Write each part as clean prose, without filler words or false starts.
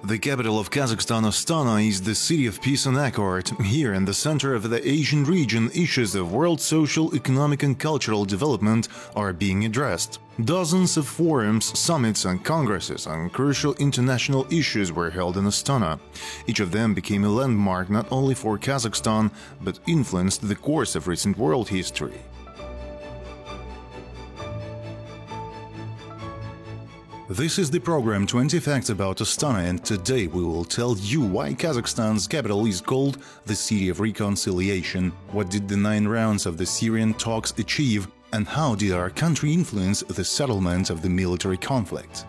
The capital of Kazakhstan, Astana, is the city of peace and accord. Here, in the center of the Asian region, issues of world social, economic and cultural development are being addressed. Dozens of forums, summits and congresses on crucial international issues were held in Astana. Each of them became a landmark not only for Kazakhstan, but influenced the course of recent world history. This is the program 20 Facts about Astana, and today we will tell you why Kazakhstan's capital is called the City of Reconciliation, what did the 9 rounds of the Syrian talks achieve, and how did our country influence the settlement of the military conflict.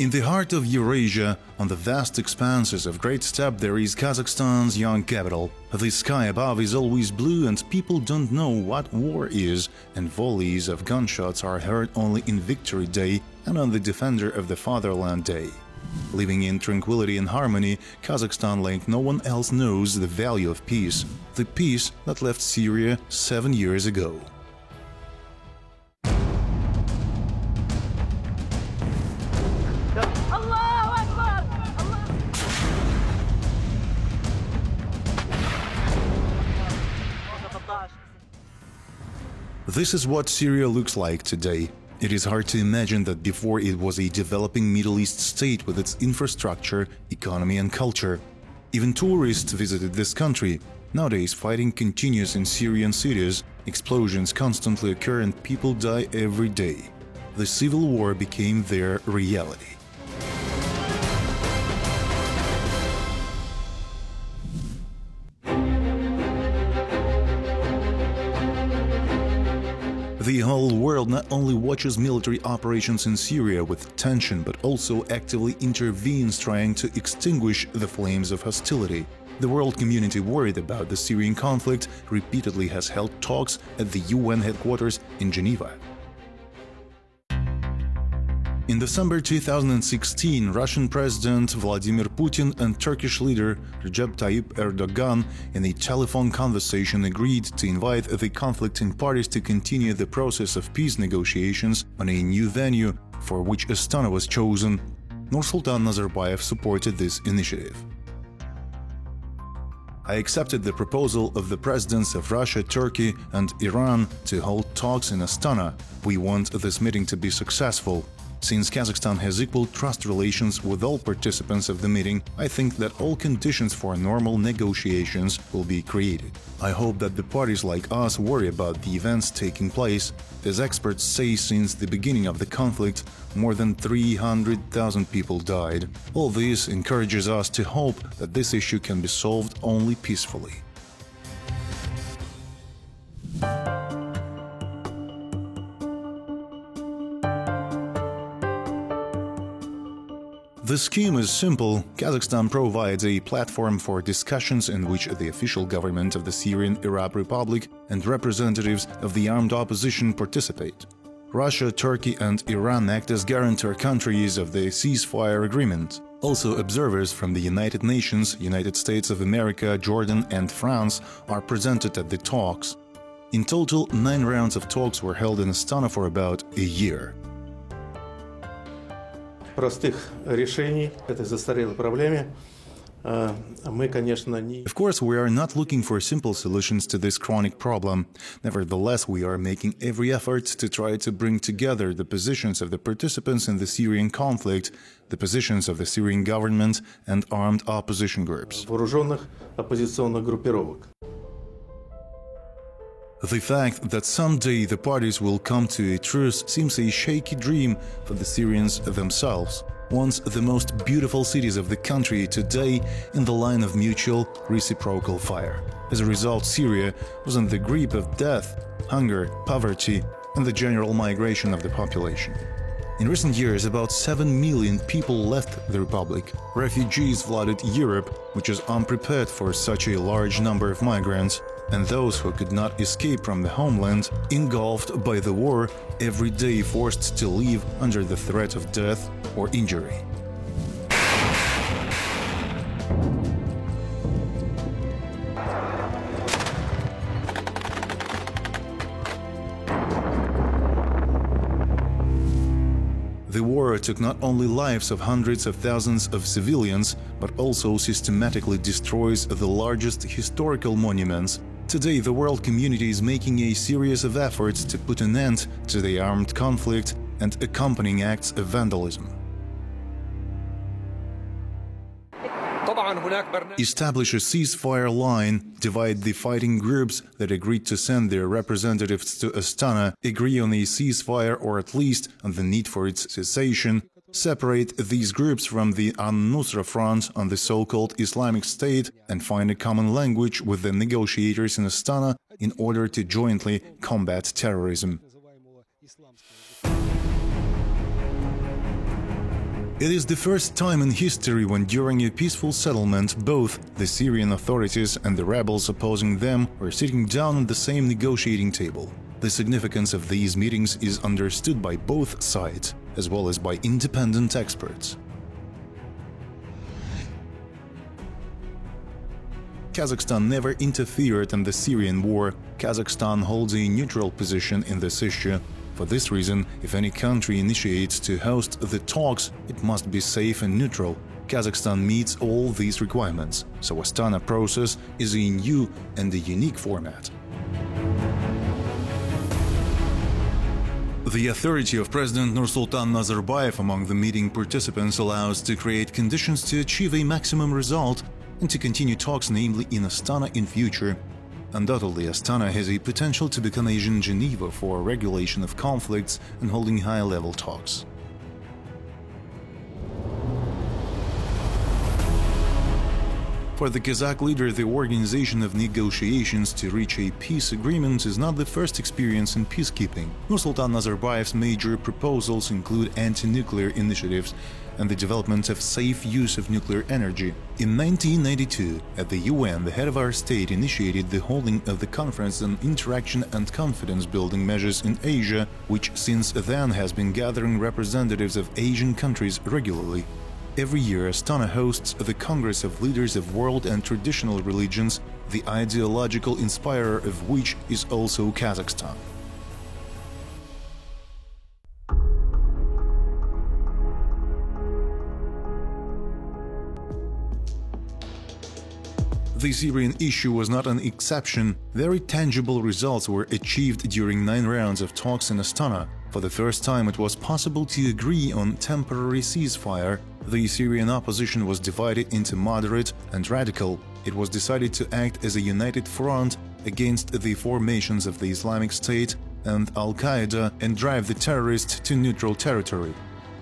In the heart of Eurasia, on the vast expanses of Great Steppe, there is Kazakhstan's young capital. The sky above is always blue and people don't know what war is, and volleys of gunshots are heard only in Victory Day and on the Defender of the Fatherland Day. Living in tranquility and harmony, Kazakhstan, like no one else, knows the value of peace, the peace that left Syria 7 years ago. This is what Syria looks like today. It is hard to imagine that before it was a developing Middle East state with its infrastructure, economy and culture. Even tourists visited this country. Nowadays, fighting continues in Syrian cities, explosions constantly occur and people die every day. The civil war became their reality. The whole world not only watches military operations in Syria with tension, but also actively intervenes trying to extinguish the flames of hostility. The world community, worried about the Syrian conflict, repeatedly has held talks at the UN headquarters in Geneva. In December 2016, Russian President Vladimir Putin and Turkish leader Recep Tayyip Erdogan, in a telephone conversation, agreed to invite the conflicting parties to continue the process of peace negotiations on a new venue, for which Astana was chosen. Nursultan Nazarbayev supported this initiative. I accepted the proposal of the presidents of Russia, Turkey and Iran to hold talks in Astana. We want this meeting to be successful. Since Kazakhstan has equal trust relations with all participants of the meeting, I think that all conditions for normal negotiations will be created. I hope that the parties like us worry about the events taking place. As experts say, since the beginning of the conflict, more than 300,000 people died. All this encourages us to hope that this issue can be solved only peacefully. The scheme is simple. Kazakhstan provides a platform for discussions in which the official government of the Syrian Arab Republic and representatives of the armed opposition participate. Russia, Turkey and Iran act as guarantor countries of the ceasefire agreement. Also, observers from the United Nations, United States of America, Jordan and France are presented at the talks. In total, 9 rounds of talks were held in Astana for about a year. Простых решений этой застарелой проблеме мы, конечно, не... Of course, we are not looking for simple solutions to this chronic problem. Nevertheless, we are making every effort to try to bring together the positions of the participants in the Syrian conflict, the positions of the Syrian government and armed opposition groups. Вооруженных оппозиционных группировок. The fact that someday the parties will come to a truce seems a shaky dream for the Syrians themselves. Once the most beautiful cities of the country, today in the line of mutual, reciprocal fire. As a result, Syria was in the grip of death, hunger, poverty, and the general migration of the population. In recent years, about 7 million people left the republic. Refugees flooded Europe, which is unprepared for such a large number of migrants. and those who could not escape from the homeland, engulfed by the war, every day forced to live under the threat of death or injury. The war took not only lives of hundreds of thousands of civilians, but also systematically destroys the largest historical monuments. Today, the world community is making a series of efforts to put an end to the armed conflict and accompanying acts of vandalism. Establish a ceasefire line, divide the fighting groups that agreed to send their representatives to Astana, agree on a ceasefire or at least on the need for its cessation, separate these groups from the An-Nusra Front on the so-called Islamic State, and find a common language with the negotiators in Astana in order to jointly combat terrorism. It is the first time in history when during a peaceful settlement both the Syrian authorities and the rebels opposing them were sitting down at the same negotiating table. The significance of these meetings is understood by both sides, as well as by independent experts. Kazakhstan never interfered in the Syrian war. Kazakhstan holds a neutral position in this issue. For this reason, if any country initiates to host the talks, it must be safe and neutral. Kazakhstan meets all these requirements, so Astana process is a new and a unique format. The authority of President Nursultan Nazarbayev among the meeting participants allows to create conditions to achieve a maximum result and to continue talks, namely in Astana, in future. Undoubtedly, Astana has a potential to become Asian Geneva for regulation of conflicts and holding high-level talks. For the Kazakh leader, the organization of negotiations to reach a peace agreement is not the first experience in peacekeeping. Nursultan Nazarbayev's major proposals include anti-nuclear initiatives and the development of safe use of nuclear energy. In 1992, at the UN, the head of our state initiated the holding of the Conference on Interaction and Confidence-Building Measures in Asia, which since then has been gathering representatives of Asian countries regularly. Every year, Astana hosts the Congress of Leaders of World and Traditional Religions, the ideological inspirer of which is also Kazakhstan. The Syrian issue was not an exception. Very tangible results were achieved during 9 rounds of talks in Astana. For the first time, it was possible to agree on temporary ceasefire. The Syrian opposition was divided into moderate and radical. It was decided to act as a united front against the formations of the Islamic State and Al-Qaeda and drive the terrorists to neutral territory.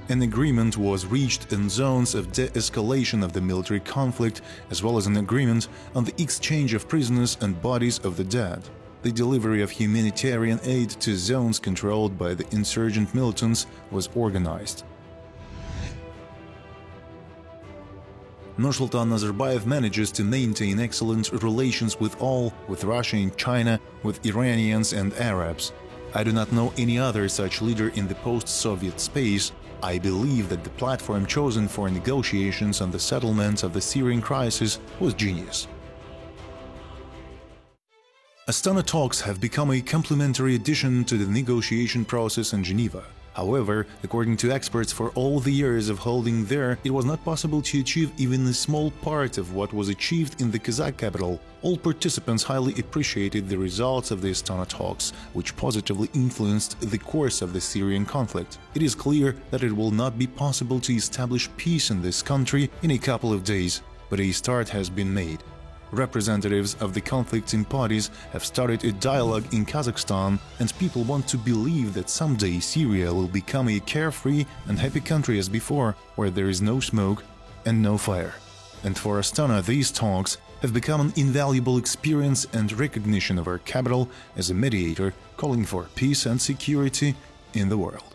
An agreement was reached in zones of de-escalation of the military conflict, as well as an agreement on the exchange of prisoners and bodies of the dead. The delivery of humanitarian aid to zones controlled by the insurgent militants was organized. Nursultan Nazarbayev manages to maintain excellent relations with all, with Russia and China, with Iranians and Arabs. I do not know any other such leader in the post-Soviet space. I believe that the platform chosen for negotiations on the settlement of the Syrian crisis was genius. Astana talks have become a complementary addition to the negotiation process in Geneva. However, according to experts, for all the years of holding there, it was not possible to achieve even a small part of what was achieved in the Kazakh capital. All participants highly appreciated the results of the Astana talks, which positively influenced the course of the Syrian conflict. It is clear that it will not be possible to establish peace in this country in a couple of days, but a start has been made. Representatives of the conflicting parties have started a dialogue in Kazakhstan, and people want to believe that someday Syria will become a carefree and happy country as before, where there is no smoke and no fire. And for Astana, these talks have become an invaluable experience and recognition of our capital as a mediator calling for peace and security in the world.